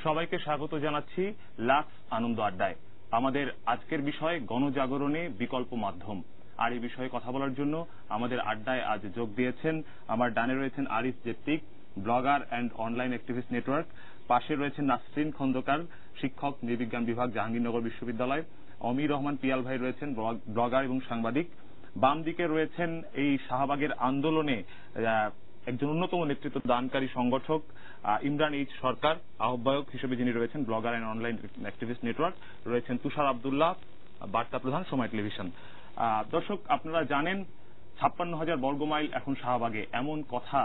সবাইকে স্বাগত জানাচ্ছি লাক্স আনন্দ আড্ডায়। আমাদের আজকের বিষয় গণজাগরণে বিকল্প মাধ্যম। আর এই বিষয়ে কথা বলার জন্য আমাদের আড্ডায় আজ যোগ দিয়েছেন আমার ডানে রয়েছেন Arif Jettik, blogger and online activist network. পাশে রয়েছেন নাসরিন খন্দকার, শিক্ষক, নৃবিজ্ঞান বিভাগ, জাহাঙ্গীরনগর বিশ্ববিদ্যালয়। অমির রহমান পিয়াল ভাই রয়েছেন ব্লগার এবং সাংবাদিক। বাম দিকে রয়েছেন এই শাহবাগের আন্দোলনে একজন অন্যতম নেতৃত্ব দানকারী সংগঠক ইমরান এইচ সরকার, আহ্বায়ক হিসেবে যিনি রয়েছেন blogger and online activist network, রয়েছেন তুষার আব্দুল্লাহ, বার্তা প্রধান, সময় টেলিভিশন। দর্শক, আপনারা জানেন 56,000 বর্গমাইল এখন শাহবাগে, এমন কথা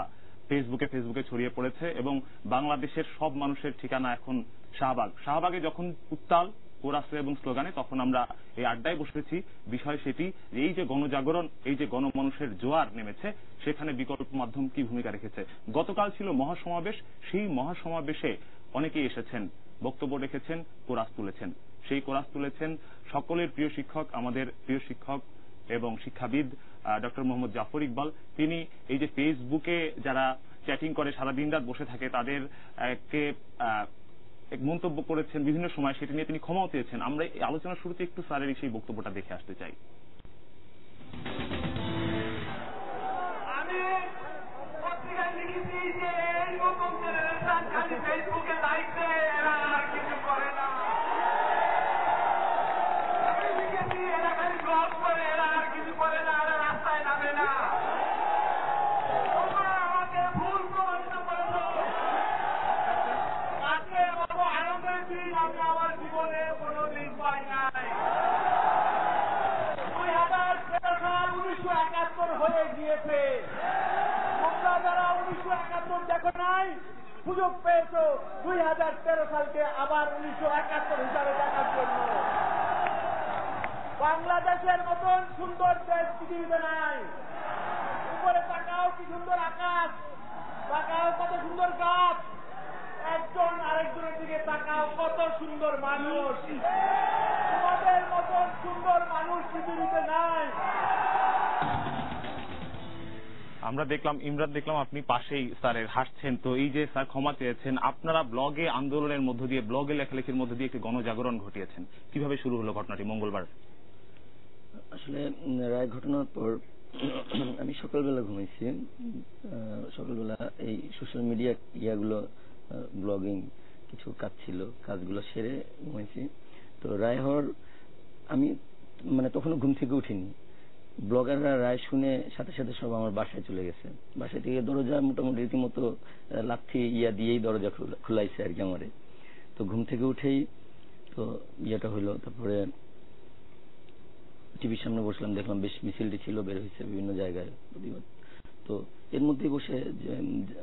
ফেসবুকে ছড়িয়ে পড়েছে এবং বাংলাদেশের সব মানুষের ঠিকানা এখন শাহবাগ। শাহবাগে যখন উত্তাল কোরাসে এবং স্লোগানে, তখন আমরা এই আড্ডায় বসেছি। বিষয় সেটি, এই যে গণজাগরণ, এই যে গণমানুষের জোয়ার নেমেছে, সেখানে বিকল্প মাধ্যম কি ভূমিকা রেখেছে। গতকাল ছিল মহাসমাবেশ, সেই মহাসমাবেশে অনেকেই এসেছেন, বক্তব্য রেখেছেন, কোরাস তুলেছেন। সেই কোরাস তুলেছেন সকলের প্রিয় শিক্ষক, আমাদের প্রিয় শিক্ষক এবং শিক্ষাবিদ ডক্টর মোহাম্মদ জাফর ইকবাল। তিনি এই যে ফেসবুকে যারা চ্যাটিং করে সারাদিন রাত বসে থাকে তাদেরকে মন্তব্য করেছেন বিভিন্ন সময়, সেটি নিয়ে তিনি ক্ষমাও চেয়েছেন। আমরা এই আলোচনার শুরুতে একটু স্যারের সেই বক্তব্যটা দেখে আসতে চাই। আমি পত্রিকায় লিখেছি যে এই নতুন জেনারেশন খালি ফেসবুকে লাইক দেয়, এরা আর কিছু করে না। আমি লিখেছি এরা খালি ব্লগ করে, এরা আর কিছু করে না, এরা রাস্তায় নামে না। তোমরা আমাকে ভুল প্রমাণিত করেছ। আজকে বাবু আনন্দের দিন আমি আমার জীবনে কোনোদিন পাই নাই। 2013 সাল 1971 হয়ে গিয়েছে। তোমরা যারা 1971 দেখো নাই, সুযোগ পেয়েছ 2013 সালকে আবার 1971 হিসাবে দেখার জন্য। বাংলাদেশের মতন সুন্দর দেশ পৃথিবীতে নাই। উপরে তাকাও, কি সুন্দর আকাশ, তাকাও কত সুন্দর গাছ, একজন আরেকজনের দিকে তাকাও কত সুন্দর মানুষ। তোমাদের মতন সুন্দর মানুষ পৃথিবীতে নাই। আমরা দেখলাম, ইমরান দেখলাম আপনি পাশেই স্যারের হাসছেন। তো এই যে স্যার ক্ষমা চেয়েছেন, আপনারা ব্লগে আন্দোলনের মধ্য দিয়ে, ব্লগে লেখালেখির মধ্য দিয়ে একটি গণজাগরণ ঘটিয়েছেন। কিভাবে শুরু হলো ঘটনাটি মঙ্গলবার? আসলে রায় ঘটনার পর আমি সকালবেলা ঘুমাইছি। সকালবেলা এই সোশ্যাল মিডিয়া ইয়াগুলো, ব্লগিং কিছু কাজ ছিল, কাজগুলো সেরে ঘুমাইছি। তো রায় হওয়ার আমি তখনও ঘুম থেকে উঠিনি। ব্লগাররা রায় শুনে সাথে সাথে সব আমার বাসায় চলে গেছে। বাসায় থেকে দরজা মোটামুটি রীতিমতো লাথি দিয়েই দরজা খুলাইছে আর কি আমারে। তো ঘুম থেকে উঠেই তো ইয়েটা হইলো। তারপরে টিভির সামনে বসলাম, দেখলাম বেশ মিছিলটি ছিল, বের হয়েছে বিভিন্ন জায়গায় প্রতিবাদ। তো এর মধ্যেই বসে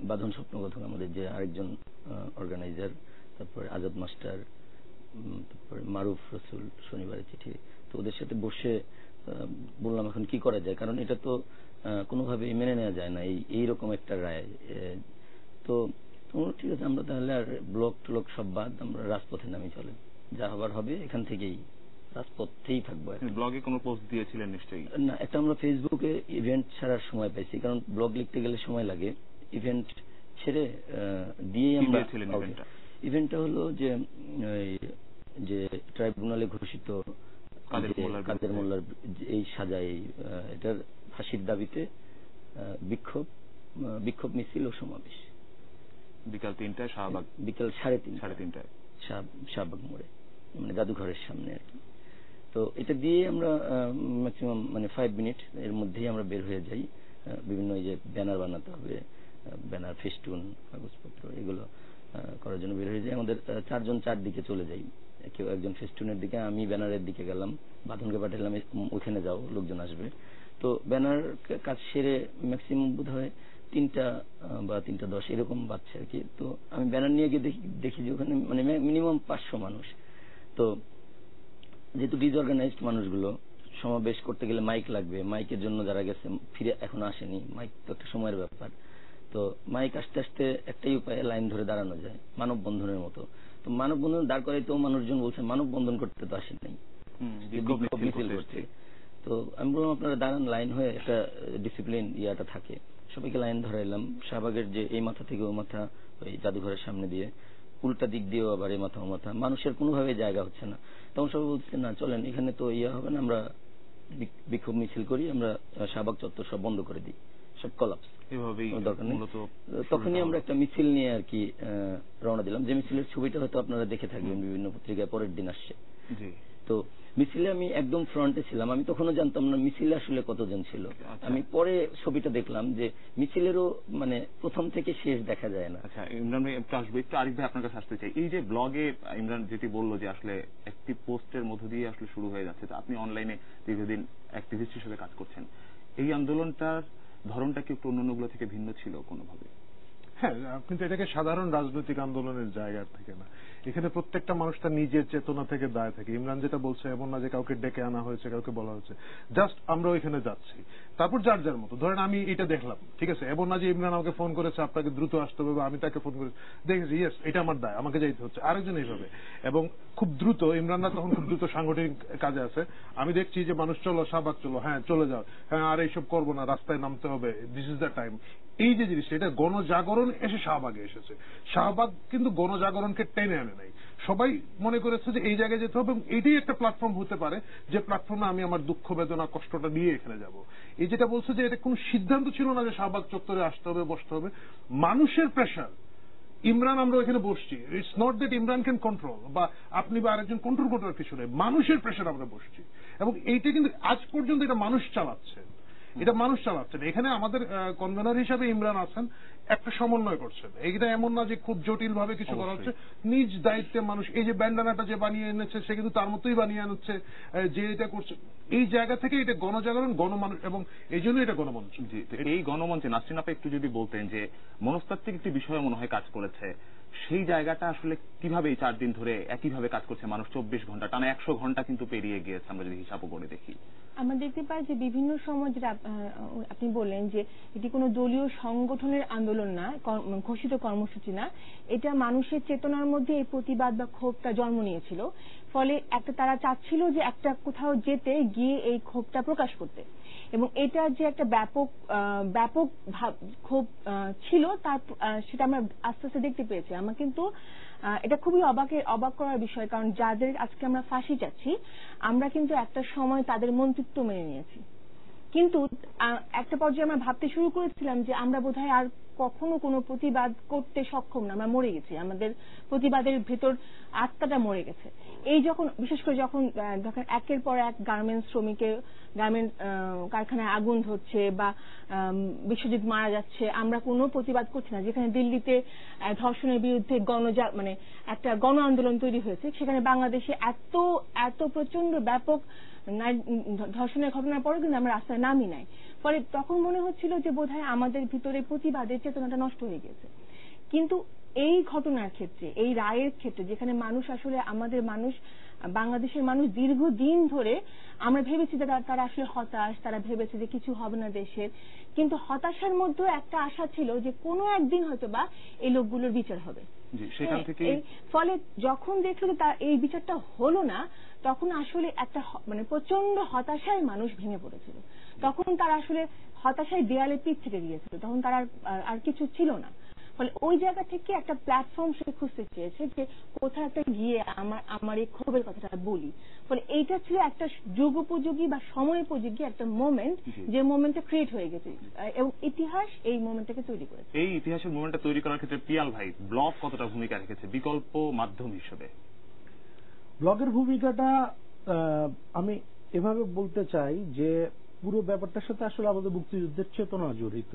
বাঁধন স্বপ্নকথক আমাদের যে আরেকজন অর্গানাইজার, তারপরে আজাদ মাস্টার, তারপরে মারুফ রসুল, শনিবারের চিঠি, তো ওদের সাথে বসে বললাম এখন কি করা যায়, কারণ এটা তো কোনোভাবেই মেনে নেওয়া যায় না এইরকম একটা রায়। তো ঠিক আছে, আমরা তাহলে আর ব্লগ ট্লগ সব বাদ, আমরা রাজপথে নামি, চলে যা হবার হবে, এখান থেকেই রাজপথেই থাকবো। ব্লগে কোনো পোস্ট দিয়েছিলেন নিশ্চয়ই? না, একটা আমরা ফেসবুকে ইভেন্ট ছাড়ার সময় পাইছি, কারণ ব্লগ লিখতে গেলে সময় লাগে। ইভেন্ট ছেড়ে দিয়েই আমরা, ইভেন্টটা হলো যে ট্রাইব্যুনালে ঘোষিত কাদের মোল্লার এই সাজা, এটার ফাঁসির দাবিতে বিক্ষোভ মিছিল ও সমাবেশ বিকাল 3টায় শাহবাগ, বিকাল 3:30 শাহবাগ মোড়ে, জাদুঘরের সামনে আর কি। তো এটা দিয়ে আমরা ম্যাক্সিমাম 5 মিনিট এর মধ্যেই আমরা বের হয়ে যাই। বিভিন্ন এই যে ব্যানার বানাতে হবে, ব্যানার, ফেস্টুন, কাগজপত্র, এগুলো করার জন্য বের হয়ে যাই। আমাদের 4 জন 4 দিকে চলে যাই। কেউ একজন ফেস্টুনের দিকে, আমি ব্যানারের দিকে গেলাম, বাঁধনকে পাঠালাম ওখানে যাও, লোকজন আসবে। তো ব্যানার কাজ সেরে ম্যাক্সিমাম বোধ হয় 3টা বা 3:10 এরকম বাজছে আর কি। তো আমি ব্যানার নিয়ে গিয়ে দেখি যে ওখানে মিনিমাম 500 মানুষ। তো যেহেতু ডিসঅর্গানাইজড মানুষগুলো, সমাবেশ করতে গেলে মাইক লাগবে, মাইকের জন্য যারা গেছে ফিরে এখন আসেনি, মাইক তো একটা সময়ের ব্যাপার। তো মাইক আসতে আসতে একটাই উপায়ে লাইন ধরে দাঁড়ানো যায়, মানববন্ধনের মতো। তো মানববন্ধন দাঁড় করাইতেও মানুষজন বলছে মানববন্ধন করতে তো আসেন নাই, মিছিল করতে। তো আমি বললাম আপনারা দাঁড়ান লাইন হয়ে, একটা ডিসিপ্লিন ইয়াটা থাকে। সবাইকে লাইন ধরাইলাম, শাহবাগের যে এই মাথা থেকে ওই মাথা, ওই জাদুঘরের সামনে দিয়ে উল্টা দিক দিয়েও আবার এই মাথা মাথা, মানুষের কোনোভাবে জায়গা হচ্ছে না। তখন সবাই বলছে না চলেন এখানে তো ইয়ে হবে না, আমরা বিক্ষোভ মিছিল করি, আমরা শাহবাগ চত্বর সব বন্ধ করে দিই, সব কলাপস, এভাবেই দরকার নেই। মূলত তখনই আমরা একটা মিছিল নিয়ে আর কি রওনা দিলাম, যে মিছিলের ছবিটা হয়তো আপনারা দেখে থাকবেন বিভিন্ন পত্রিকায়, পরের দিন আসছে। জি। তো মিছিলে আমি একদম ফ্রন্টে ছিলাম, আমি তখনও জানতাম না মিছিলে আসলে কতজন ছিল। আমি পরে ছবিটা দেখলাম যে মিছিলেরও মানে প্রথম থেকে শেষ দেখা যায় না। আচ্ছা ইমরান ভাই একটু আসবো, একটু আরিফ ভাই আপনার কাছে আসতে চাই। এই যে ব্লগে ইমরান যেটি বললো যে আসলে একটি পোস্টের মধ্য দিয়ে আসলে শুরু হয়ে যাচ্ছে, তো আপনি অনলাইনে দীর্ঘদিন অ্যাক্টিভিস্ট হিসেবে কাজ করছেন, এই আন্দোলনটার ধরনটা কি একটু অন্যান্যগুলো থেকে ভিন্ন ছিল কোনোভাবে? হ্যাঁ, কিন্তু এটাকে সাধারণ রাজনৈতিক আন্দোলনের জায়গা থেকে না, এখানে প্রত্যেকটা মানুষ তার নিজের চেতনা থেকে দায় থাকে। ইমরান যেটা বলছে এমন না যে কাউকে ডেকে আনা হয়েছে, কাউকে বলা হয়েছে, জাস্ট আমরা ওইখানে যাচ্ছি, তারপর যার যার মতো। ধরেন আমি এটা দেখলাম, ঠিক আছে, এমন না যে ইমরান আমাকে ফোন করেছে আপনাকে দ্রুত আসতে হবে, বা আমি তাকে ফোন করেছি, দেখেছি ইয়েস এটা আমার দায়, আমাকে যাইতে হচ্ছে, আরেকজন এইভাবে। এবং খুব দ্রুত ইমরানরা তখন খুব দ্রুত সাংগঠনিক কাজে আছে, আমি দেখছি যে মানুষ চলো শাহবাগ চলো, হ্যাঁ চলে যাও, হ্যাঁ আর এইসব করবো না, রাস্তায় নামতে হবে, দিস ইজ দ্য টাইম। এই যে জিনিসটা, এটা গণজাগরণ এসে শাহবাগে এসেছে। শাহবাগ কিন্তু গণজাগরণকে টেনে আনে নাই, সবাই মনে করেছে যে এই জায়গায় যেতে হবে, এবং এটাই একটা প্ল্যাটফর্ম হতে পারে যে প্ল্যাটফর্মে আমি আমার দুঃখ বেদনা কষ্টটা নিয়ে এখানে যাব। এই যেটা বলছে যে এটা কোনো সিদ্ধান্ত ছিল না যে শাহবাগ চত্বরে আসতে হবে, বসতে হবে, মানুষের প্রেশার। ইমরান আমরা ওইখানে বসছি, it's not that Imran can control, বা আপনি বা আরেকজন কন্ট্রোল করার কিছু নেই, মানুষের প্রেশার আমরা বসছি। এবং এইটা কিন্তু আজ পর্যন্ত এটা মানুষ চালাচ্ছে, এটা মানুষ চালাচ্ছেন। এখানে আমাদের কনভেনর হিসাবে ইমরান আছেন, একটা সমন্বয় করছেন। এইটা এমন না যে খুব জটিল ভাবে কিছু করা হচ্ছে, নিজ দায়িত্বে মানুষ। এই যে ব্যান্ডানাটা যে বানিয়ে এনেছে সে কিন্তু তার মতোই বানিয়ে আনছে, যে এটা করছে এই জায়গা থেকে এটা গণজাগরণ, গণমানুষ, এবং এই জন্য এটা গণমঞ্চ। জি, এই গণমঞ্চে নাসরিন আপা একটু যদি বলতেন যে মনস্তাত্ত্বিক একটি বিষয় মনে হয় কাজ করেছে, সেই জায়গাটা আসলে কিভাবে এই 4 দিন ধরে একইভাবে কাজ করছে মানুষ, 24 ঘন্টা টানা 100 ঘন্টা কিন্তু পেরিয়ে গিয়েছে আমরা যদি হিসাবও করে দেখি। আমরা দেখতে পাই যে বিভিন্ন সময় যেটা আপনি বললেন যে এটি কোনো দলীয় সংগঠনের আন্দোলন না, ঘোষিত কর্মসূচি না, এটা মানুষের চেতনার মধ্যে এই প্রতিবাদ বা ক্ষোভটা জন্ম নিয়েছিল। ফলে একটা তারা চাচ্ছিল যে একটা কোথাও যেতে গিয়ে এই ক্ষোভটা প্রকাশ করতে, এবং এটা যে একটা ব্যাপক ক্ষোভ ছিল তার সেটা আমরা আস্তে আস্তে দেখতে পেয়েছি। আমরা কিন্তু এটা খুবই অবাক করার বিষয়, কারণ যাদের আজকে আমরা ফাঁসি চাচ্ছি আমরা কিন্তু একটা সময় তাদের মন্ত্রিত্ব মেনে নিয়েছি, কিন্তু একটা পর্যায়ে আমরা ভাবতে শুরু করেছিলাম যে আমরা বোধহয় আর কখনো কোনো প্রতিবাদ করতে সক্ষম না, আমরা মরে গেছি, আমাদের প্রতিবাদের ভেতর আত্মাটা মরে গেছে। এই যখন বিশেষ করে যখন একের পর এক গার্মেন্টস শ্রমিকের গার্মেন্ট কারখানায় আগুন ধরছে বা বিশ্বজিৎ মারা যাচ্ছে, আমরা কোনো প্রতিবাদ করছি না। যেখানে দিল্লিতে ধর্ষণের বিরুদ্ধে মানে একটা গণ আন্দোলন তৈরি হয়েছে, সেখানে বাংলাদেশে এত প্রচন্ড ব্যাপক ধর্ষণের ঘটনার পরেও কিন্তু আমরা রাস্তায় নামি নাই। ফলে তখন মনে হচ্ছিল যে বোধহয় আমাদের ভিতরে প্রতিবাদের চেতনাটা নষ্ট হয়ে গেছে। কিন্তু এই ঘটনার ক্ষেত্রে, এই রায়ের ক্ষেত্রে, যেখানে মানুষ আসলে আমাদের মানুষ, বাংলাদেশের মানুষ দীর্ঘদিন ধরে আমরা ভেবেছি যে তারা আসলে হতাশ, তারা ভেবেছে যে কিছু হবে না দেশের, কিন্তু হতাশার মধ্যেও একটা আশা ছিল যে কোনো একদিন হয়তো বা এই লোকগুলোর বিচার হবে। সেখান থেকে ফলে যখন দেখলো যে এই বিচারটা হলো না, তখন আসলে একটা মানে প্রচন্ড হতাশায় মানুষ ভেঙে পড়েছিল। তখন তারা আসলে হতাশায় দেয়ালে পিঠ থেকে গিয়েছিল, তখন তারা আর কিছু ছিল না। ফলে ওই জায়গা থেকে একটা প্ল্যাটফর্ম সে খুঁজতে চেয়েছে যে কোথাও একটা গিয়ে আমার এই ক্ষোভের কথাটা বলি। ফলে এইটা ছিল একটা যুগোপযোগী বা সময়োপযোগী একটা মোমেন্ট, যে মোমেন্টটা ক্রিয়েট হয়ে গেছে, এবং ইতিহাস এই মোমেন্টটাকে তৈরি করেছে। এই ইতিহাসের মোমেন্টটা তৈরি করার ক্ষেত্রে পিয়াল ভাই ব্লগ কতটা ভূমিকা রেখেছে বিকল্প মাধ্যম হিসেবে? ব্লগের ভূমিকাটা আমি এভাবে বলতে চাই যে পুরো ব্যাপারটার সাথে আসলে আমাদের মুক্তিযুদ্ধের চেতনা জড়িত,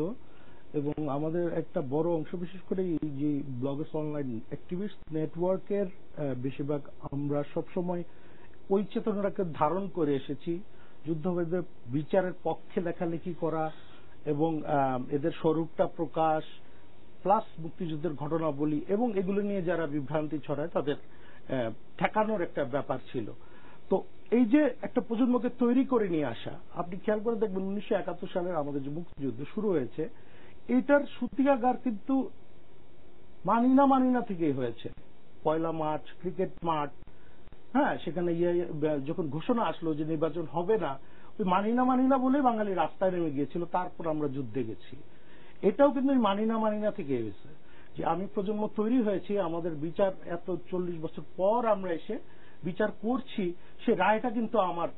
এবং আমাদের একটা বড় অংশ, বিশেষ করে এই যে ব্লগার্স অনলাইন অ্যাক্টিভিস্ট নেটওয়ার্কের বেশিরভাগ আমরা সবসময় ওই চেতনাটাকে ধারণ করে এসেছি। যুদ্ধবিদের বিচারের পক্ষে লেখালেখি করা এবং এদের স্বরূপটা প্রকাশ, প্লাস মুক্তিযুদ্ধের ঘটনাবলী, এবং এগুলো নিয়ে যারা বিভ্রান্তি ছড়ায় তাদের ঠেকানোর একটা ব্যাপার ছিল। তো এই যে একটা প্রজন্মকে তৈরি করে নিয়ে আসা, আপনি খেয়াল করে দেখবেন 1971 সালের আমাদের যে মুক্তিযুদ্ধ শুরু হয়েছে, এইটার সূতিকাগার কিন্তু মানিনা থেকেই হয়েছে। 1 মার্চ ক্রিকেট মাঠ, হ্যাঁ, সেখানে যখন ঘোষণা আসলো যে নির্বাচন হবে না, ওই মানিনা বলে বাঙালি রাস্তায় নেমে গিয়েছিল, তারপর আমরা যুদ্ধে গেছি। এটাও কিন্তু ওই মানিনা থেকে হয়েছে। যে আমি প্রজন্ম তৈরি হয়েছি, আমাদের বিচার এত 40 বছর পর আমরা এসে বিচার করছি, সে রায়টা কিন্তু আমার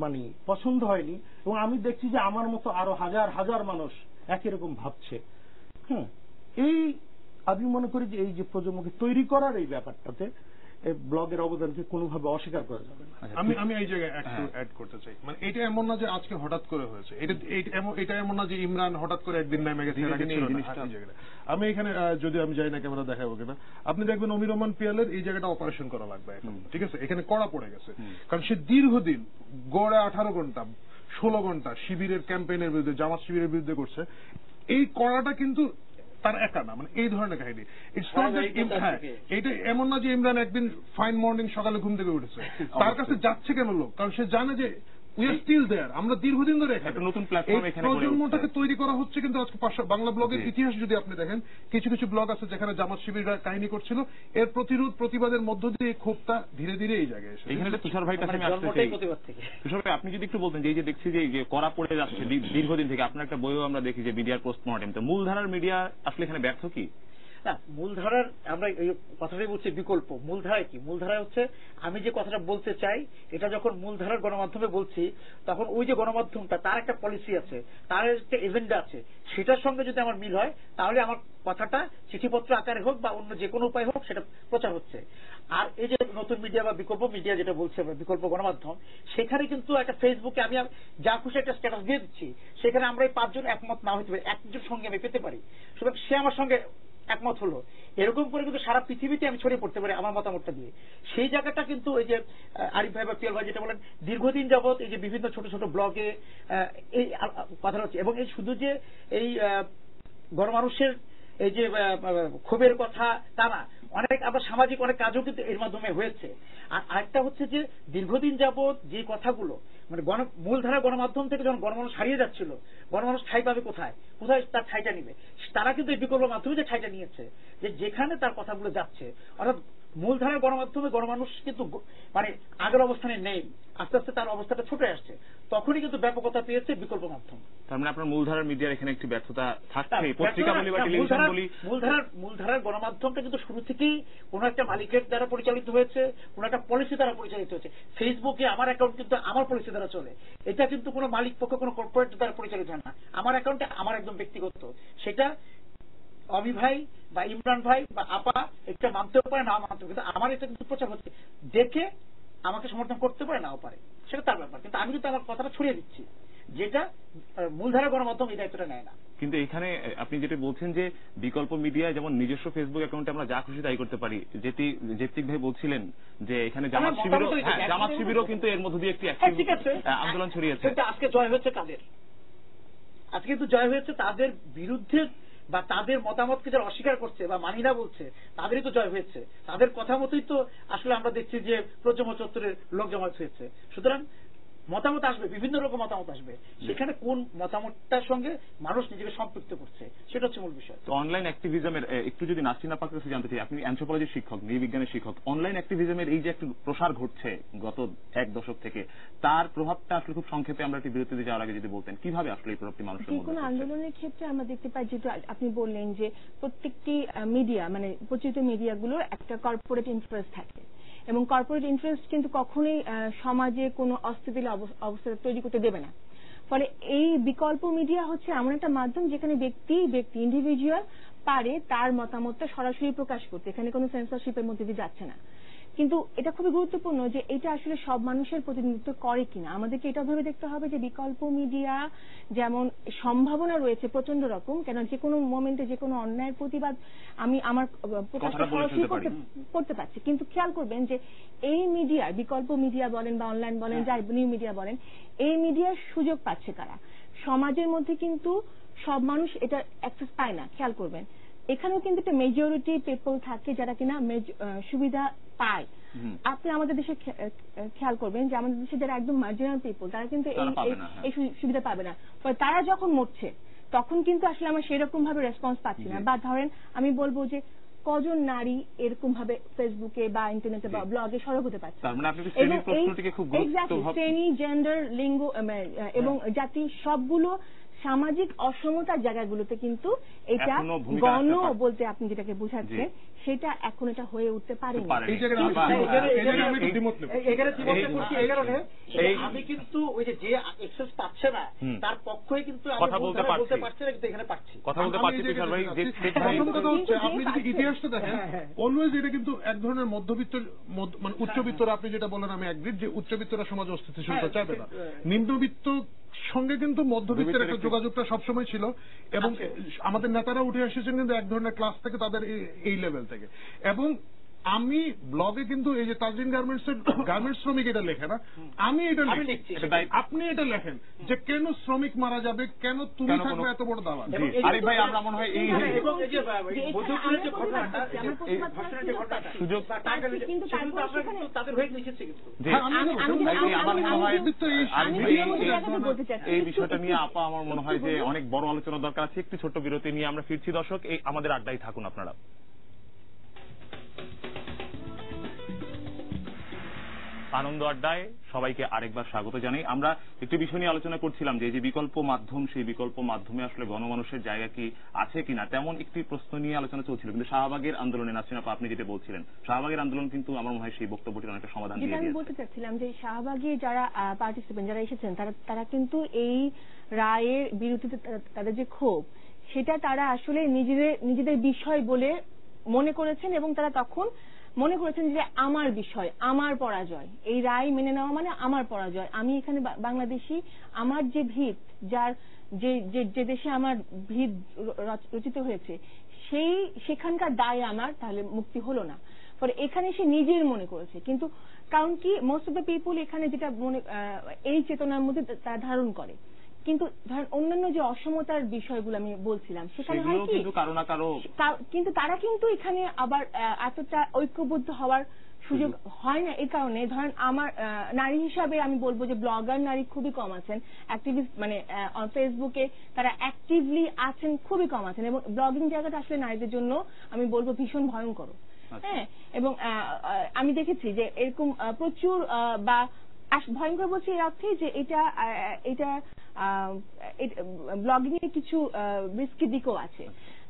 মানে পছন্দ হয়নি, এবং আমি দেখছি যে আমার মতো আরো হাজার হাজার মানুষ একই রকম ভাবছে। এই আমি মনে করি যে এই যে প্রজন্মকে তৈরি করার এই ব্যাপারটাতে ব্লগের অবদানকে কোনোভাবে অস্বীকার করা যাবে না। আমি এই জায়গায় একটু অ্যাড করতে চাই, মানে এটা এমন না যে আজকে হঠাৎ করে হয়েছে, এটা এমন না যে ইমরান হঠাৎ করে একদিন নেমে গেছে। আমি এখানে যদি আমি যাই না ক্যামেরা দেখাবো কিনা, আপনি দেখবেন অমির রহমান পিয়ালের এই জায়গাটা অপারেশন করা লাগবে এখন, ঠিক আছে, এখানে কড়া পড়ে গেছে, কারণ সে দীর্ঘদিন গড়ে 18 ঘন্টা 16 ঘন্টা শিবিরের ক্যাম্পেইনের বিরুদ্ধে, জামাত শিবিরের বিরুদ্ধে করছে। এই কড়াটা কিন্তু তার একা না, মানে এই ধরনের কাহিনী। এটা এমন না যে ইমরান একদিন ফাইন মর্নিং সকালে ঘুম থেকে উঠেছে, তার কাছে যাচ্ছে কেন লোক, কারণ সে জানে যে উই আর স্টিল দেয়ার, আমরা দীর্ঘদিন ধরে একটা নতুন প্ল্যাটফর্ম এখানে প্রজন্মটাকে তৈরি করা হচ্ছে। কিন্তু আজকে বাংলা ব্লগের ইতিহাস যদি আপনি দেখেন, কিছু কিছু ব্লগ আছে যেখানে জামাত শিবিররা কাহিনী করছিল, এর প্রতিরোধ প্রতিবাদের মধ্য দিয়ে ক্ষোভটা ধীরে ধীরে এই জায়গায় এসে। এখানে তুষার ভাই কাছে আমি আসতে চাই। তুষার ভাই, আপনি যদি একটু বলতেন যে এই যে দেখছি যে কড়া পড়ে যাচ্ছে দীর্ঘদিন থেকে, আপনার একটা বইও আমরা দেখি যে মিডিয়ার পোস্টমর্টেম, তো মূলধারার মিডিয়া আসলে এখানে ব্যর্থ কি? না, মূলধারার আমরা এই কথাটাই বলছি বিকল্প। মূলধারায় কি? মূলধারায় হচ্ছে আমি যে কথাটা বলতে চাই, এটা যখন মূলধারার গণমাধ্যমে বলছি, তখন ওই যে গণমাধ্যমটা তার একটা পলিসি আছে, তার একটা এজেন্ডা আছে, সেটার সঙ্গে যদি আমার মিল হয়, তাহলে আমার কথাটা চিঠিপত্র আকারে হোক বা অন্য যে কোনো উপায় হোক সেটা প্রচার হচ্ছে। আর এই যে নতুন মিডিয়া বা বিকল্প মিডিয়া যেটা বলছি আমরা, বিকল্প গণমাধ্যম, সেখানে কিন্তু একটা ফেসবুকে আমি যা খুশি একটা স্ট্যাটাস দিয়ে দিচ্ছি, সেখানে আমরা এই 5 জন একমত না হতে পারি, একজন সঙ্গে আমি পেতে পারি, সুতরাং সে আমার সঙ্গে একমত হলো, এরকম করে কিন্তু সারা পৃথিবীতে আমি ছড়িয়ে পড়তে পারি আমার মতামতটা দিয়ে। সেই জায়গাটা কিন্তু এই যে আরিফ ভাই বা পিয়াল ভাই যেটা বলেন, দীর্ঘদিন যাবত এই যে বিভিন্ন ছোট ছোট ব্লগে এই কথা হচ্ছে, এবং এই শুধু যে এই গণমানুষের এই যে ক্ষোভের কথা তা না, অনেক আমরা সামাজিক অনেক কাজও কিন্তু এর মাধ্যমে হয়েছে। আর আরেকটা হচ্ছে যে দীর্ঘদিন যাবত যে কথাগুলো মানে মূলধারা গণমাধ্যম থেকে যখন গণমানুষ হারিয়ে যাচ্ছিল, গণমানুষ ঠাঁই পাবে কোথায়, কোথায় তার ঠাঁইটা নিবে, তারা কিন্তু এই বিকল্প মাধ্যমে যে ঠাঁইটা নিয়েছে, যে যেখানে তার কথাগুলো যাচ্ছে, অর্থাৎ মূলধারার গণমাধ্যমে গণমানুষ কিন্তু মানে আগের অবস্থানে নেই, আস্তে আস্তে তার অবস্থাটা ছোট আসছে, তখনই কিন্তু ব্যাপকতা পেয়েছে বিকল্প মাধ্যম। তার মানে আপনার মূলধারার মিডিয়ার এখানে একটি ব্যর্থতা থাকছে, পত্রিকা বলি বা টেলিভিশন বলি। মূলধারার গণমাধ্যমটা কিন্তু শুরু থেকেই কোন একটা মালিকের দ্বারা পরিচালিত হয়েছে, কোন একটা পলিসি দ্বারা পরিচালিত হয়েছে। ফেসবুকে আমার অ্যাকাউন্ট কিন্তু আমার পলিসি দ্বারা চলে, এটা কিন্তু কোনো মালিক পক্ষ কোনো কর্পোরেট দ্বারা পরিচালিত হয় না। আমার অ্যাকাউন্টে আমার একদম ব্যক্তিগত, সেটা অমি ভাই বা ইমরান ভাই বা আপা এটা মানতেও পারে, না মানতে পারে, কিন্তু আমার এটা কিন্তু প্রচার হচ্ছে, দেখে আমাকে সমর্থন করতে পারে নাও পারে, সেটা তার ব্যাপার, কিন্তু আমি কিন্তু আমার কথাটা ছড়িয়ে দিচ্ছি, যেটা মূলধারা গণমাধ্যম এই দায়িত্বটা নেয় না। কিন্তু এখানে আপনি যেটা বলছেন যে বিকল্প মিডিয়া যেমন নিজস্ব ফেসবুক অ্যাকাউন্টে আমরা যা খুশি তাই করতে পারি, যেতিক ভাই বলছিলেন যে এখানে জামাত শিবিরও কিন্তু এর মধ্য দিয়ে একটি আন্দোলন ছড়িয়েছে। আজকে জয় হয়েছে কাদের? আজকে কিন্তু জয় হয়েছে তাদের বিরুদ্ধে বা তাদের মতামতকে যারা অস্বীকার করছে বা মানি না বলছে, তাদেরই তো জয় হয়েছে। তাদের কথা মতোই তো আসলে আমরা দেখছি যে প্রজন্ম চত্বরের লোক জমায়েত হয়েছে। সুতরাং মতামত আসবে, বিভিন্ন রকম মতামত আসবে, সেখানে কোন মতামতটার সঙ্গে মানুষ নিজেকে সম্পৃক্ত করছে সেটা হচ্ছে মূল বিষয়। তো অনলাইন অ্যাক্টিভিজমের একটু যদি নাসরিন আপার কাছে জানতে চাই, আপনি অ্যানথ্রোপোলজির শিক্ষক, নৃবিজ্ঞানের শিক্ষক, অনলাইন অ্যাক্টিভিজমের এই যে একটু প্রসার ঘটছে গত 1 দশক থেকে, তার প্রভাবটা আসলে খুব সংক্ষেপে আমরা একটি বিরতিতে যাওয়ার আগে যদি বলতেন, কিভাবে আসলে এই প্রভাবটি মানুষের মধ্যে? কোনো আন্দোলনের ক্ষেত্রে আমরা দেখতে পাই, যেহেতু আপনি বললেন যে প্রত্যেকটি মিডিয়া মানে প্রচলিত মিডিয়াগুলোর একটা কর্পোরেট ইন্টারেস্ট থাকে, এবং কর্পোরেট ইন্টারেস্ট কিন্তু কখনোই সমাজে কোনো অস্থিতিশীল অবস্থা তৈরি করতে দেবে না। ফলে এই বিকল্প মিডিয়া হচ্ছে এমন একটা মাধ্যম যেখানে ব্যক্তি ইন্ডিভিজুয়াল পারে তার মতামতটা সরাসরি প্রকাশ করতে, এখানে কোনো সেন্সরশিপের মধ্যে দিয়ে যাচ্ছে না। কিন্তু এটা খুবই গুরুত্বপূর্ণ যে এটা আসলে সব মানুষের প্রতিনিধিত্ব করে কিনা। আমাদেরকে এটা ভাবে দেখতে হবে যে বিকল্প মিডিয়া যেমন সম্ভাবনা রয়েছে প্রচন্ড রকম, কেন যে কোনো মোমেন্টে যে কোনো অন্যায়ের প্রতিবাদ আমি আমার প্রকাশটা সরাসরি করতে পারছি, কিন্তু খেয়াল করবেন যে এই মিডিয়া, বিকল্প মিডিয়া বলেন বা অনলাইন বলেন, যা নিউ মিডিয়া বলেন, এই মিডিয়ার সুযোগ পাচ্ছে কারা? সমাজের মধ্যে কিন্তু সব মানুষ এটা অ্যাক্সেস পায় না। খেয়াল করবেন এখানেও কিন্তু একটা মেজরিটি পিপল থাকে যারা কিনা সুবিধা পায়। আপনি আমাদের দেশে খেয়াল করবেন যে আমাদের দেশে যারা একদম মার্জিনাল পিপল তারা কিন্তু এই সুবিধা পাবে না। তারা যখন মরছে তখন কিন্তু আসলে আমরা সেরকম ভাবে রেসপন্স পাচ্ছি না। বা ধরেন আমি বলবো যে কজন নারী এরকম ভাবে ফেসবুকে বা ইন্টারনেটে বা ব্লগে সরব হতে পারছে, শ্রেণী, জেন্ডার, লিঙ্গ এবং জাতি সবগুলো সামাজিক অসমতার জায়গাগুলোতে কিন্তু এটা এখনো ভূমিকা গণ রাখতে পারে। বলতে আপনি যেটাকে বোঝাচ্ছেন সেটা এখন এটা হয়ে উঠতে পারেনি। এই জায়গায় আমি একটু দ্বিমত নেব। এখানে দ্বিমতটা করছি এই কারণে যে আমি কিন্তু ওই যে এক্সেস পাচ্ছে না তার পক্ষই কিন্তু আমি কথা বলতে বলতে পারছি না, কিন্তু এখানে পাচ্ছি। কথা বলতে পারছি তুষার ভাই, যে প্রথম কথা হচ্ছে আপনি যদি ইতিহাসটা দেখেন অলওয়েজ এটা কিন্তু এক ধরনের মধ্যবিত্ত মানে উচ্চবিত্তরা, আপনি যেটা বলেন আমি এগ্রিড যে উচ্চবিত্তরা সমাজ অস্থিতিশীলতা চাইবে না, নিম্নবিত্ত সঙ্গে কিন্তু মধ্যবিত্তের একটা যোগাযোগটা সবসময় ছিল এবং আমাদের নেতারা উঠে এসেছেন কিন্তু এক ধরনের ক্লাস থেকে তাদের এই লেভেল থেকে। এবং আমি ব্লগে কিন্তু এই যে তাজরিন গার্মেন্টস শ্রমিক এটা লেখে না, আমি এটা লিখছি, আপনি এটা লেখেন যে কেন শ্রমিক মারা যাবে, কেন তুমি থাকবে এত বড় দাওয়া। আরিফ ভাই, আমরা মনে হয় এই এবং এই যে বৈদ্যুতিকের যে ঘটনাটা, সুযোগ কিন্তু তাদের হয়ে লিখেছে কিন্তু এই বিষয়টা নিয়ে আপা আমার মনে হয় যে অনেক বড় আলোচনা দরকার আছে। একটু ছোট্ট বিরতি নিয়ে আমরা ফিরছি। দর্শক, এই আমাদের আড্ডায় থাকুন আপনারা। আনন্দ আড্ডায় সবাইকে আরেকবার স্বাগত জানাই। আমরা একটি বিষয় নিয়ে আলোচনা করছিলাম যে যে বিকল্প মাধ্যম, সেই বিকল্প মাধ্যমে আসলে গণমানুষের জায়গা কি আছে কিনা, তেমন একটি প্রশ্ন নিয়ে আলোচনা চলছিল। কিন্তু শাহবাগের আন্দোলনে নাসরিন আপা আপনি যেটা বলছিলেন, শাহবাগের আন্দোলন কিন্তু আমার মনে হয় সেই বক্তব্যটির অনেকটা সমাধান দিয়ে দিয়েছে। আমি বলতে চাচ্ছিলাম যে শাহবাগে যারা পার্টিসিপেন্ট যারা এসেছেন তারা কিন্তু এই রায়ের বিরুদ্ধে তাদের যে ক্ষোভ, সেটা তারা আসলে নিজেদের বিষয় বলে মনে করেছেন এবং তারা তখন মনে করেছেন যে আমার বিষয়, আমার পরাজয়, এই রায় মেনে নেওয়া মানে আমার পরাজয়। আমি এখানে বাংলাদেশি, আমার যে ভিত, যার যে দেশে আমার ভিত রচিত হয়েছে, সেখানকার দায় আমার তাহলে মুক্তি হলো না। পরে এখানে সে নিজের মনে করেছে, কিন্তু কারণ কি মোস্ট অফ দ্য পিপুল এখানে যেটা এই চেতনার মধ্যে তারা ধারণ করে। কিন্তু ধরেন অন্যান্য যে অসমতার বিষয়গুলো আমি বলছিলাম, সেখানে হয় কি কিন্তু তারা কিন্তু এখানে আবার এতটা ঐক্যবদ্ধ হওয়ার সুযোগ হয় না। এই কারণে ধরেন আমার নারী হিসাবে আমি বলবো যে ব্লগার নারী খুবই কম আছেন, অ্যাক্টিভিস্ট মানে ফেসবুকে তারা অ্যাক্টিভলি আছেন খুবই কম আছেন, এবং ব্লগিং জায়গাটা আসলে নারীদের জন্য আমি বলবো ভীষণ ভয়ঙ্কর। হ্যাঁ, এবং আমি দেখেছি যে এরকম প্রচুর বা ভয়ঙ্কর বলছি এই অর্থে যে এটা ব্লগিং এর কিছু রিস্কি দিকও আছে।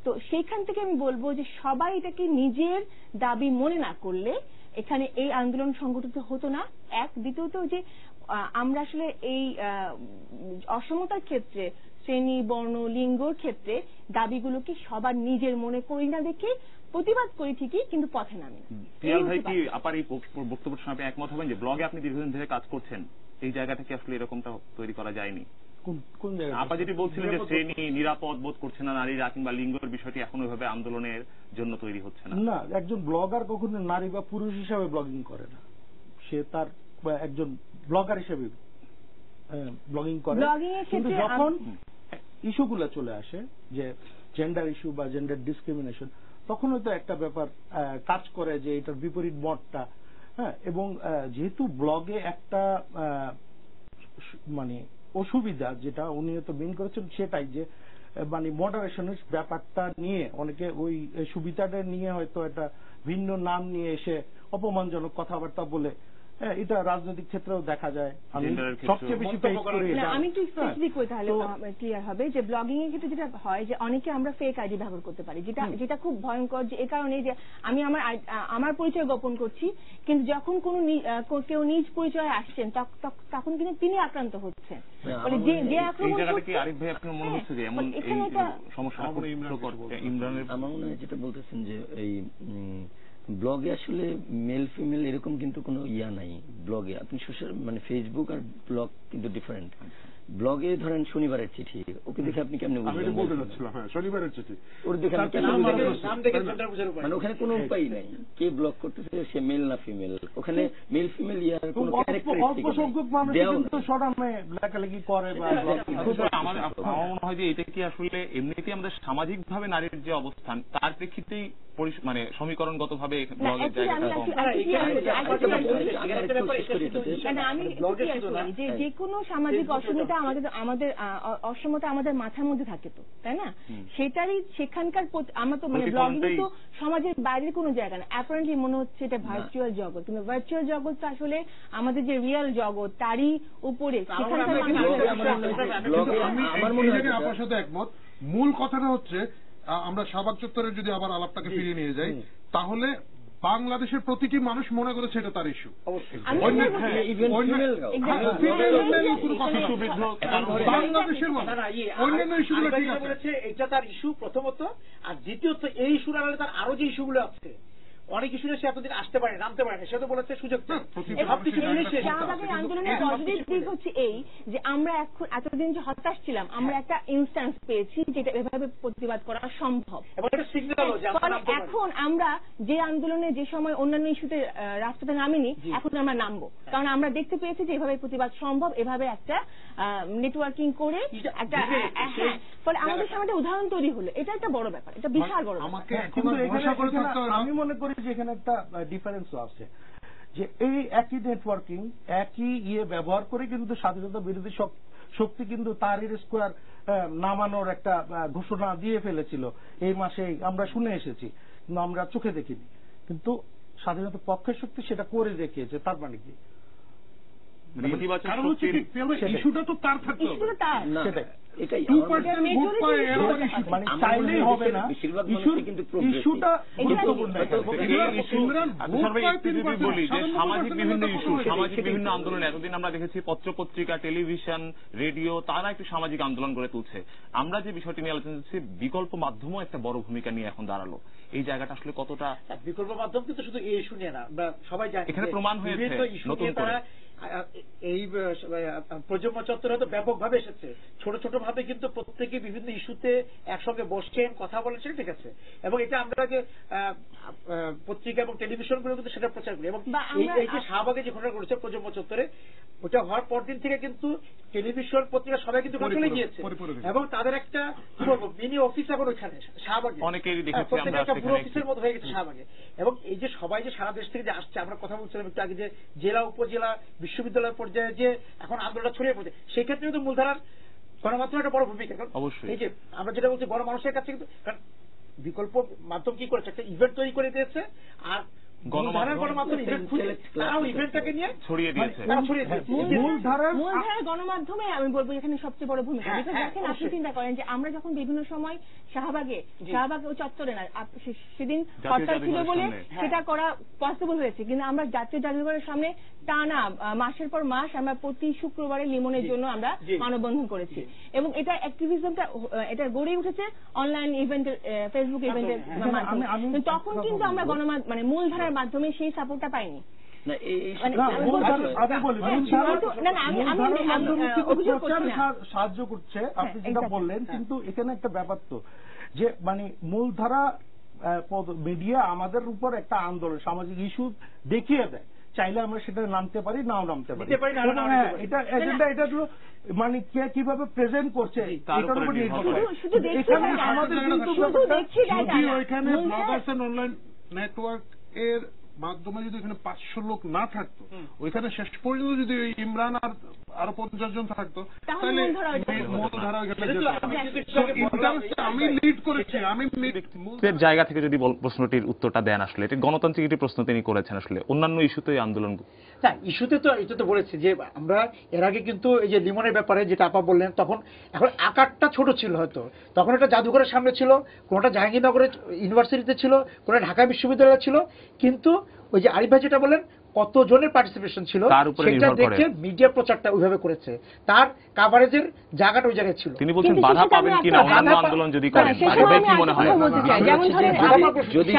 তো সেইখান থেকে আমি বলবো যে সবাই এটাকে নিজের দাবি মনে না করলে এখানে এই আন্দোলন সংগঠিত হতো না। এক, দ্বিতীয়ত যে আমরা আসলে এই অসমতার ক্ষেত্রে শ্রেণী, বর্ণ, লিঙ্গর ক্ষেত্রে দাবিগুলোকে সবার নিজের মনে করি না দেখে প্রতিবাদ করি ঠিকই, কিন্তু পথে নামি না। পিয়াল ভাই কি আপার এই বক্তব্যের সঙ্গে একমত হবেন যে ব্লগে আপনি দীর্ঘদিন ধরে কাজ করছেন, এই জায়গাটা কি আসলে এরকমটা তৈরি করা যায়নি? কোন জায়গায় আপা যেটি বলছিলেন যে শ্রেণী নিরাপদ বোধ করছে না নারীরা, কিংবা লিঙ্গের বিষয়টি এখন ওইভাবে আন্দোলনের জন্য তৈরি হচ্ছে না। না, একজন ব্লগার কখনো নারী বা পুরুষ হিসাবে ব্লগিং করে না, সে তার একজন ব্লগার হিসেবে ব্লগিং করে। কিন্তু যখন ইস্যুগুলো চলে আসে যে জেন্ডার ইস্যু বা জেন্ডার ডিসক্রিমিনেশন, তখন হয়তো একটা ব্যাপার কাজ করে যে এটার বিপরীত মতটা। হ্যাঁ, এবং যেহেতু ব্লগে একটা মানে অসুবিধা যেটা উনি হয়তো মেন করেছেন সেটাই যে মানে মডারেশনের ব্যাপারটা নিয়ে অনেকে ওই সুবিধাটা নিয়ে হয়তো একটা ভিন্ন নাম নিয়ে এসে অপমানজনক কথাবার্তা বলে, এটা রাজনৈতিক ক্ষেত্রেও দেখা যায়। আমি সবচেয়ে বেশি ফেস করি এটা। আমি একটু স্পেসিফিক করে তাহলে ক্লিয়ার হবে যে ব্লগিং এর ক্ষেত্রে যেটা হয় যে অনেকে আমরা ফেক আইডি ব্যবহার করতে পারি, যেটা খুব ভয়ঙ্কর। যে এই কারণে যে আমি আমার পরিচয় গোপন করছি, কিন্তু যখন কেউ নিজ পরিচয়ে আসছেন তখন কিন্তু তিনি আক্রান্ত হচ্ছেন। যে আক্রমণ করছে, আরিফ ভাই আপনার মনে হচ্ছে যে এমন এই সমস্যা ইমরানের আমার মনে হয় যেটা বলতেছেন যে এই ব্লগে আসলে মেল ফিমেল এরকম কিন্তু কোনো ইয়া নাই। ব্লগে আপনি সোশ্যাল মানে ফেসবুক আর ব্লগ কিন্তু ডিফারেন্ট। ব্লগে ধরেন শনিবারের চিঠি, ওকে দেখে আপনি কেমনে বুঝবেন? শনিবারের চিঠি ওর দেখে মানে ওখানে কোনো উপায় নাই কে ব্লগ করতেছে সে মেল না ফিমেল। ওখানে মেল ফিমেল ইয়ার কোনো অল্প সংখ্যক মানুষ কিন্তু সরামে লেখালেখি করে বা আমার মনে হয় যে এটা কি আসলে এমনিতেই আমাদের সামাজিক ভাবে নারীর যে অবস্থান তার প্রেক্ষিতেই মানে সমীকরণগত ভাবে ব্লগের জায়গাটা যে কোনো সামাজিক অসুবিধা আমাদের আমাদের অসমতা আমাদের মাথার মধ্যে থাকে তো, তাই না? সেটারই সেখানকার আমরা তো মানে ব্লগিং তো সমাজের বাইরের কোনো জায়গা না। অ্যাপারেন্টলি মনে হচ্ছে এটা ভার্চুয়াল জগৎ, কিন্তু ভার্চুয়াল জগৎ তো আসলে আমাদের যে রিয়েল জগৎ তারই উপরে সেখানকার আমার মনে হয় আপনার সাথে একমত। মূল কথাটা হচ্ছে আমরা শাহবাগ চত্বরের যদি আবার আলাপটাকে ফিরিয়ে নিয়ে যাই, তাহলে বাংলাদেশের প্রতিটি মানুষ মনে করেছে এটা তার ইস্যু। বাংলাদেশের অন্যান্য ইস্যুগুলো ঠিক আছে, এটা তার ইস্যু প্রথমত, আর দ্বিতীয়ত এই ইস্যুর আড়ালে তার আরো যে ইস্যুগুলো আছে, অনেক ইস্যুতে সে এতদিন আসতে পারে নামতে পারে না, সে তো বলেছে সুযোগ। শাহবাগের আন্দোলনের পজিটিভ দিক হচ্ছে এই যে আমরা এখন এতদিন যে হতাশ ছিলাম, আমরা একটা ইনস্ট্যান্স পেয়েছি যেটা এভাবে প্রতিবাদ করা সম্ভব। এখন আমরা যে আন্দোলনে যে সময় অন্যান্য ইস্যুতে রাস্তাতে নামিনি, এখন আমরা নামবো, কারণ আমরা দেখতে পেয়েছি যে এভাবে প্রতিবাদ সম্ভব, এভাবে একটা নেটওয়ার্কিং করে একটা ফলে আমাদের সামনে উদাহরণ তৈরি হলো। এটা একটা বড় ব্যাপার, এটা বিশাল বড় ব্যাপার। আমি মনে করি যে এখানে একটা ডিফারেন্সও আছে, যে এই একই নেটওয়ার্কিং একই ব্যবহার করে কিন্তু স্বাধীনতা বিরোধী শক্তি কিন্তু তাহরির স্কয়ার নামানোর একটা ঘোষণা দিয়ে ফেলেছিল এই মাসেই, আমরা শুনে এসেছি, কিন্তু আমরা চোখে দেখিনি। কিন্তু স্বাধীনতা পক্ষের শক্তি সেটা করে দেখিয়েছে। তার মানে কি ইস্যুটা তো তার থাকতে হবে, সেটাই এটাই মানে চাইলেই হবে না, ইস্যুটা গুরুত্বপূর্ণ। বলি যে সামাজিক বিভিন্ন ইস্যু, সামাজিক বিভিন্ন আন্দোলন এতদিন আমরা দেখেছি পত্রপত্রিকা, টেলিভিশন, রেডিও, তারা একটু সামাজিক আন্দোলন গড়ে তুলছে। আমরা যে বিষয়টি নিয়ে আলোচনা করছি, বিকল্প মাধ্যমও একটা বড় ভূমিকা নিয়ে এখন দাঁড়ালো। এই জায়গাটা আসলে কতটা বিকল্প মাধ্যম কিন্তু শুধু এই ইস্যু নিয়ে না, আমরা সবাই জানি এখানে প্রমাণ হয়েছে নতুন করে এই প্রজন্ম চত্বরে হয়তো ব্যাপকভাবে এসেছে, ছোট ছোট ভাবে কিন্তু প্রত্যেকে বিভিন্ন ইস্যুতে একসঙ্গে বসছেন, কথা বলেছেন, ঠিক আছে। এবং এটা আমরা যে পত্রিকা এবং টেলিভিশন গুলো কিন্তু সেটা প্রচার করি। এবং এই যে শাহবাগে যে ঘটনা ঘটেছে প্রজন্ম চত্বরে, ওটা হওয়ার পর দিন থেকে কিন্তু টেলিভিশন পত্রিকা সবাই কিন্তু চলে গিয়েছে, এবং তাদের একটা কি বলবো মিনি অফিস এখন ওইখানে শাহবাগে, অনেকেরই দেখেছি আমরা একটা পুরো অফিসের মতো হয়ে গেছে শাহবাগে। এবং এই যে সবাই যে সারা দেশ থেকে যে আসছে, আমরা কথা বলছিলাম একটু আগে যে জেলা উপজেলা বিশ্ববিদ্যালয় পর্যায়ে যে এখন আন্দোলনটা ছড়িয়ে পড়ছে, সেই ক্ষেত্রে কিন্তু মূলধারার গণমাধ্যম একটা বড় ভূমিকা। অবশ্যই এই যে আমরা যেটা বলছি গণমানুষের কাছে কিন্তু, কারণ বিকল্প মাধ্যম কি করেছে, একটা ইভেন্ট তৈরি করে দিয়েছে, আর গণমাধ্যম ইভেন্ট খুঁজে তারাও ইভেন্টটাকে নিয়ে ছড়িয়ে দিয়েছে। মূলধারার গণমাধ্যমে আমি বলবো এখানে সবচেয়ে বড় ভূমিকা। দেখেন আপনি চিন্তা করেন যে আমরা যখন বিভিন্ন সময় শাহবাগে ও চত্বরে না, সেদিন হরতাল ছিল বলে সেটা করা পসিবল হয়েছে, কিন্তু আমরা জাতীয় জাদুঘরের সামনে টানা মাসের পর মাস আমরা প্রতি শুক্রবারে লিমনের জন্য আমরা মানববন্ধন করেছি। এবং এটা অ্যাক্টিভিজমটা এটা গড়ে উঠেছে অনলাইন ইভেন্টের, ফেসবুক ইভেন্টের মাধ্যমে। তখন কিন্তু আমরা গণমাধ্যম মূলধারার মাধ্যমে সেই সাপোর্টটা পাইনি। সাহায্য করছে আপনি যেটা বললেন, কিন্তু এখানে একটা ব্যাপার তো যে মানে মূলধারা মিডিয়া আমাদের উপর একটা আন্দোলন সামাজিক ইস্যু দেখিয়ে দেয়, চাইলে আমরা সেটা নামতে পারি, নাও নামতে পারি। এটা এজেন্ডা, এটা মানে কে কিভাবে প্রেজেন্ট করছে এটার উপর নির্ভর করে। এখানে আমাদের কিন্তু ওইখানে ব্লগার্স এন্ড অনলাইন নেটওয়ার্ক এর মাধ্যমে যদি এখানে 500 লোক না থাকতো, ওইখানে শেষ পর্যন্ত যদি ইমরান আর আরো 50 জন থাকতো, তাহলে আমি লিড করেছি। আমি জায়গা থেকে যদি প্রশ্নটির উত্তরটা দেন, আসলে এটা গণতান্ত্রিক একটি প্রশ্ন তিনি করেছেন, আসলে অন্যান্য ইস্যুতে আন্দোলন না, ইস্যুতে তো এটা তো বলেছে যে আমরা এর আগে কিন্তু এই যে লিমনের ব্যাপারে যেটা আপা বললেন, তখন এখন আকারটা ছোট ছিল, হয়তো তখন এটা জাদুঘরের সামনে ছিল, কোনটা জাহাঙ্গীরনগরের ইউনিভার্সিটিতে ছিল, কোনটা ঢাকা বিশ্ববিদ্যালয়ে ছিল, কিন্তু ওই যে আরিফ ভাই যেটা বলেন কতজনের পার্টিসিপেশন ছিল সেটা দেখে মিডিয়া প্রচারটা ওইভাবে করেছে, তার কাভারেজের জায়গাটা ওই জায়গায় ছিল। তিনি বলছেন বাধা পাবেন কিনা অন্যান্য আন্দোলন যদি করেন, কি মনে হয়? যদি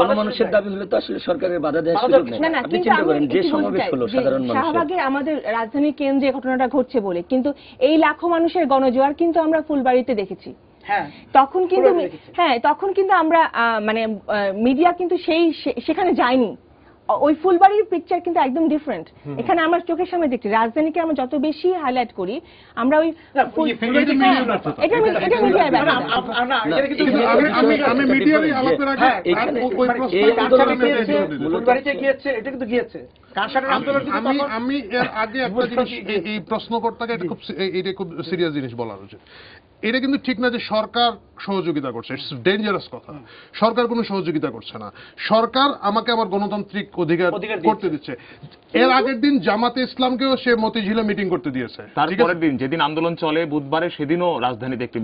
গণমানুষের দাবি হলে তো আসলে সরকারের বাধা দেওয়ার সুযোগ নেই। আপনি চিন্তা করেন যে সমাবেশ হলো সাধারণ মানুষ, শাহবাগে আমাদের রাজধানী কেন্দ্রে ঘটনাটা ঘটছে বলে, কিন্তু এই লাখো মানুষের গণজোয়ার কিন্তু আমরা ফুলবাড়িতে দেখেছি। তখন কিন্তু আমরা মানে মিডিয়া কিন্তু সেখানে যায়নি, ওই ফুলবাড়ির পিকচার কিন্তু একদম ডিফারেন্ট। এখানে আমার চোখের সামনে দেখছি রাজধানীকে আমরা যত বেশি হাইলাইট করি আমরা ওই এটা মিডিয়ায় ব্যাপার। আমি মিডিয়ারই আলাপের আগে ওই ফুলবাড়িতে গিয়েছে, এটা কিন্তু গিয়েছে আমি এর আগে একটা জিনিস এই প্রশ্নকর্তাকে এটা খুব সিরিয়াস জিনিস বলার উচিত। এটা কিন্তু ঠিক না যে সরকার সহযোগিতা করছে, ইটস ডেঞ্জারাস কথা। সরকার কোনো সহযোগিতা করছে না, সরকার আমাকে আমার গণতান্ত্রিক অধিকার করতে দিচ্ছে। এর আগের দিন জামাতে ইসলামকেও সে মতিঝিলে মিটিং করতে দিয়েছে, তারপরের দিন যেদিন আন্দোলন চলে বুধবারে সেদিনও রাজধানীতে একটি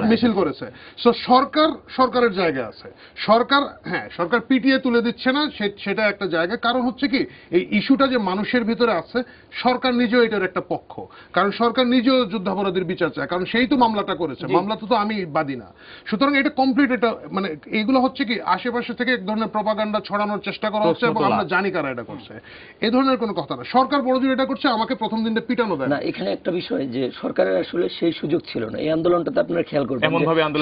মিছিল করেছে। সো সরকার সরকারের জায়গায় আছে, সরকার হ্যাঁ সরকার পিটিয়ে তুলে দিচ্ছে না, সেটা একটা জায়গা। কারণ হচ্ছে কি এই ইস্যুটা যে মানুষের ভিতরে আছে, সরকার নিজেও এটার একটা পক্ষ, কারণ সরকার নিজেও যুদ্ধাপরাধীর বিচার চায়, কারণ সেই তো মামলাটা করেছে, মামলাতে তো আমি বাদী না। সুতরাং এটা কমপ্লিট, এটা মানে এইগুলো হচ্ছে কি আশেপাশে থেকে এক ধরনের প্রপাগান্ডা ছড়ানোর চেষ্টা করা হচ্ছে এবং আমরা জানি কারা এটা করছে, এই ধরনের কোনো কথা না। সরকার বড় জোর এটা করছে, আমাকে প্রথম দিনটা পিটানো দেয় না। এখানে একটা বিষয় যে সরকারের আসলে সেই সুযোগ ছিল না। এই আন্দোলনটাতে আপনারা খেয়াল করবেন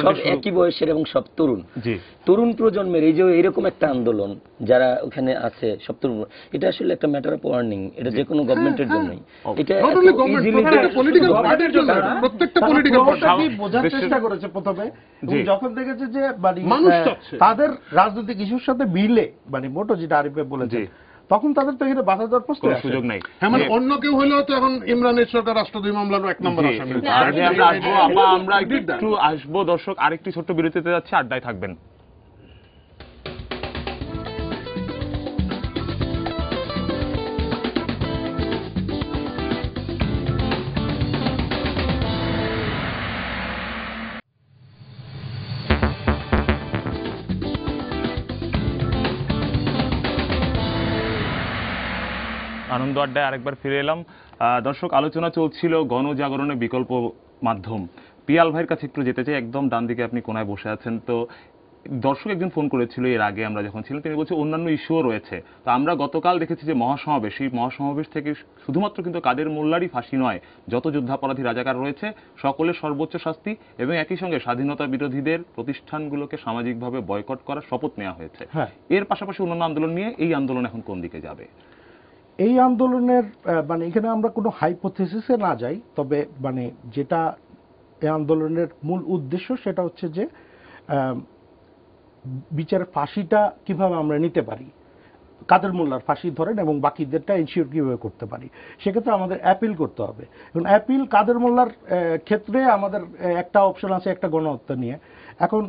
সব একই বয়সের এবং সব তরুণ, তরুণ প্রজন্মের এই যে এরকম একটা আন্দোলন যারা ওখানে আছে সব তরুণ, এটা আসলে একটা ম্যাটার অফ ওয়ার্নিং। এটা যে কোনো গভর্নমেন্টের জন্যই, এটা প্রত্যেকটা পলিটিক্যাল পার্টি বোঝার চেষ্টা করেছে প্রথমে, যখন দেখেছে যে তাদের রাজনৈতিক ইস্যুর সাথে মিলে, মানে মোটো যেটা আরিফে বলেছে, তখন তাদের তো এখানে বাধা দেওয়ার প্রশ্ন সুযোগ নাই। হ্যাঁ মানে অন্য কেউ হইলেও তো এখন ইমরানের সরকার রাষ্ট্রদ্রোহী মামলার 1 নম্বর আসামি। আমরা একটু আসবো দর্শক, আরেকটি ছোট্ট বিরতিতে যাচ্ছে, আড্ডায় থাকবেন। আনন্দ আড্ডায় আরেকবার ফিরে এলাম। দর্শক, আলোচনা চলছিল গণজাগরণের বিকল্প মাধ্যম। পিয়াল ভাইয়ের কাছে একটু যেতে চাই, একদম ডান দিকে আপনি কোনায় বসে আছেন। তো দর্শক একজন ফোন করেছিল এর আগে আমরা যখন ছিলাম, তিনি বলছে অন্যান্য ইস্যুও রয়েছে। তো আমরা গতকাল দেখেছি যে মহাসমাবেশ, এই মহাসমাবেশ থেকে শুধুমাত্র কিন্তু কাদের মোল্লারই ফাঁসি নয়, যত যুদ্ধাপরাধী রাজাকার রয়েছে সকলের সর্বোচ্চ শাস্তি, এবং একই সঙ্গে স্বাধীনতা বিরোধীদের প্রতিষ্ঠানগুলোকে সামাজিকভাবে বয়কট করার শপথ নেওয়া হয়েছে। এর পাশাপাশি অন্যান্য আন্দোলন নিয়ে এই আন্দোলন এখন কোন দিকে যাবে? এই আন্দোলনের মানে এখানে আমরা কোনো হাইপোথেসিসে না যাই, তবে মানে যেটা এই আন্দোলনের মূল উদ্দেশ্য সেটা হচ্ছে যে বিচারের ফাঁসিটা কিভাবে আমরা নিতে পারি, কাদের মোল্লার ফাঁসি ধরেন এবং বাকিদেরটা ইনশিওর কিভাবে করতে পারি, সেক্ষেত্রে আমাদের অ্যাপিল করতে হবে। এখন অ্যাপিল কাদের মোল্লার ক্ষেত্রে আমাদের একটা অপশন আছে, একটা গণহত্যা নিয়ে। এখন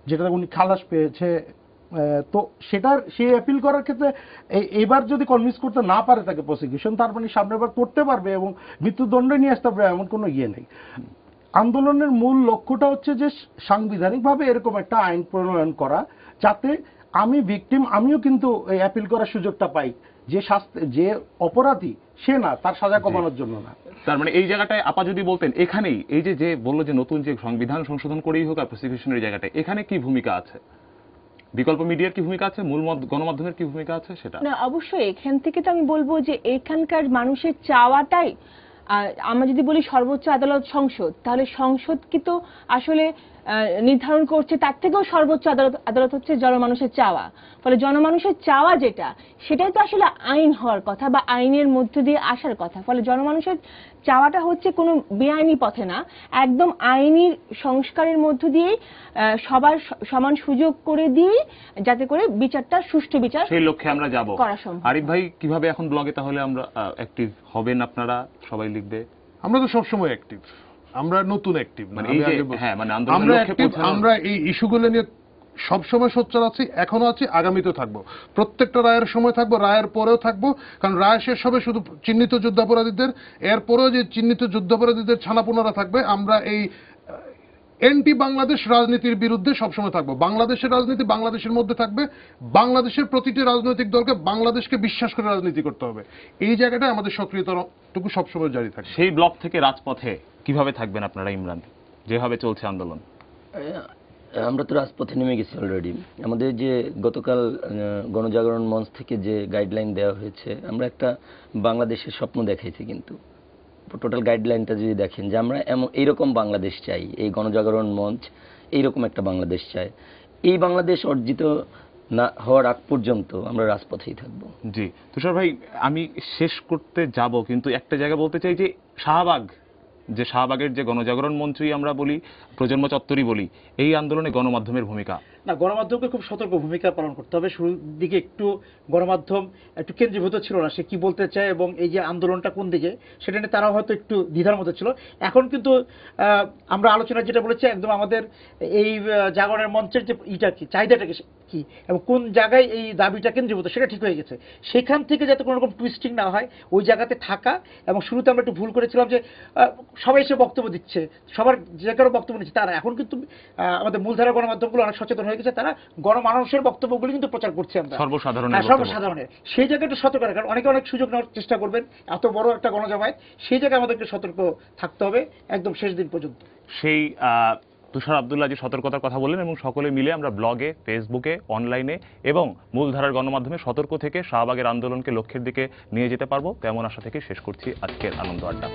যেটা উনি খালাস পেয়েছে, তো সেটার সেই অ্যাপিল করার ক্ষেত্রে এবার যদি কনভিন্স করতে না পারে তাকে প্রসিকিউশন, তার মানে সামনের বার করতে পারবে এবং মৃত্যুদণ্ড নিয়ে আসতে পারবে, এমন কোনো ইয়ে নেই। আন্দোলনের মূল লক্ষ্যটা হচ্ছে যে সাংবিধানিকভাবে এরকম একটা আইন প্রণয়ন করা, যাতে আমি ভিকটিম, আমিও কিন্তু এই অ্যাপিল করার সুযোগটা পাই, যে যে অপরাধী সে না, তার সাজা কমানোর জন্য না। তার মানে এই জায়গাটায় আপা যদি বলতেন, এখানেই এই যে বললো যে নতুন যে সংবিধান সংশোধন করেই হোক আর প্রসিকিউশনের জায়গাটায়, এখানে কি ভূমিকা আছে? বিকল্প মিডিয়ার কি ভূমিকা আছে? মূল গণমাধ্যমের কি ভূমিকা আছে? সেটা না, অবশ্যই এখান থেকে তো আমি বলবো যে এখানকার মানুষের চাওয়াটাই, আমরা যদি বলি সর্বোচ্চ আদালত সংসদ, তাহলে সংসদ কি তো আসলে নির্ধারণ করছে, তার থেকেও সর্বোচ্চ আদালত হচ্ছে জনমানুষের চাওয়া। ফলে জনমানুষের চাওয়া যেটা, সেটাই তো আসলে আইন হওয়ার কথা বা আইনের মধ্য দিয়ে আসার কথা। ফলে জনমানুষের চাওয়াটা হচ্ছে কোনো বেআইনি পথে না, একদম আইনি সংস্কারের মধ্য দিয়েই সবার সমান সুযোগ করে দিয়ে, যাতে করে বিচারটা সুষ্ঠু বিচার, সেই লক্ষ্যে আমরা যাব। আরিফ ভাই, কিভাবে এখন ব্লগে তাহলে আমরা অ্যাক্টিভ হবেন? আপনারা সবাই লিখবে। আমরা তো সবসময় অ্যাক্টিভ, আমরা নতুন অ্যাক্টিভ, মানে আমরা এই ইস্যুগুলো নিয়ে সবসময় সোচ্চার আছি, এখনো আছি, আগামীতেও থাকবো। প্রত্যেকটা রায়ের সময় থাকবো, রায়ের পরেও থাকবো, কারণ রায় শেষ হবে শুধু চিহ্নিত যুদ্ধাপরাধীদের, এরপরেও যে চিহ্নিত যুদ্ধাপরাধীদের ছানাপোনারা থাকবে। আমরা এই এন্টি বাংলাদেশ রাজনীতির বিরুদ্ধে সবসময় থাকবো। বাংলাদেশের রাজনীতি বাংলাদেশের মধ্যে থাকবে, বাংলাদেশের প্রতিটি রাজনৈতিক দলকে বাংলাদেশকে বিশ্বাস করে রাজনীতি করতে হবে। এই জায়গাটায় আমাদের সক্রিয়তাটুকু সবসময় জারি থাকে। সেই ব্লক থেকে রাজপথে কিভাবে থাকবেন আপনারা ইমরান, যেভাবে চলছে আন্দোলন? আমরা তো রাজপথে নেমে গেছি অলরেডি। আমাদের যে গতকাল গণজাগরণ মঞ্চ থেকে যে গাইডলাইন দেওয়া হয়েছে, আমরা একটা বাংলাদেশের স্বপ্ন দেখাইছি। কিন্তু টোটাল গাইডলাইনটা যদি দেখেন, যে আমরা এইরকম বাংলাদেশ চাই, এই গণজাগরণ মঞ্চ এইরকম একটা বাংলাদেশ চায়। এই বাংলাদেশ অর্জিত না হওয়ার আগ পর্যন্ত আমরা রাজপথেই থাকবো। জি তুষার ভাই, আমি শেষ করতে যাব, কিন্তু একটা জায়গা বলতে চাই যে শাহবাগের যে গণজাগরণ মঞ্চই আমরা বলি, প্রজন্ম চত্বরই বলি, এই আন্দোলনে গণমাধ্যমের ভূমিকা। না, গণমাধ্যমকে খুব সতর্ক ভূমিকা পালন করতে হবে। শুরুর দিকে একটু গণমাধ্যম একটু কেন্দ্রীভূত ছিল না, সে কি বলতে চায় এবং এই যে আন্দোলনটা কোন দিকে সেটা নিয়ে তারাও হয়তো একটু দ্বিধার মধ্যে ছিল। এখন কিন্তু আমরা আলোচনা যেটা বলেছি একদম আমাদের এই জাগরণের মঞ্চের যে কি চাহিদাটাকে কি এবং কোন জায়গায় এই দাবিটা কেন্দ্রীভূত সেটা ঠিক হয়ে গেছে। সেখান থেকে যাতে কোনো রকম টুইস্টিং না হয় ওই জায়গাতে থাকা। এবং শুরুতে আমরা একটু ভুল করেছিলাম যে সবাই এসে বক্তব্য দিচ্ছে, সবার যে কারো বক্তব্য নিচ্ছে, তারা এখন কিন্তু আমাদের মূলধারা গণমাধ্যমগুলো অনেক সচেতন হয়ে গেছে, তারা গণমানুষের বক্তব্যগুলো কিন্তু প্রচার করছে আমরা, সর্বসাধারণের। সেই জায়গায় একটু সতর্ক, কারণ অনেকে অনেক সুযোগ নেওয়ার চেষ্টা করবেন, এত বড় একটা গণজমায়েত, সেই জায়গায় আমাদের একটু সতর্ক থাকতে হবে একদম শেষ দিন পর্যন্ত। সেই তুষার আব্দুল্লাহ যে সতর্কতার কথা বললেন, এবং সকলে মিলে আমরা ব্লগে, ফেসবুকে, অনলাইনে এবং মূলধারার গণমাধ্যমে সতর্ক থেকে শাহবাগের আন্দোলনকে লক্ষ্যের দিকে নিয়ে যেতে পারবো, তেমন আশা থেকে শেষ করছি আজকের আনন্দ আড্ডা।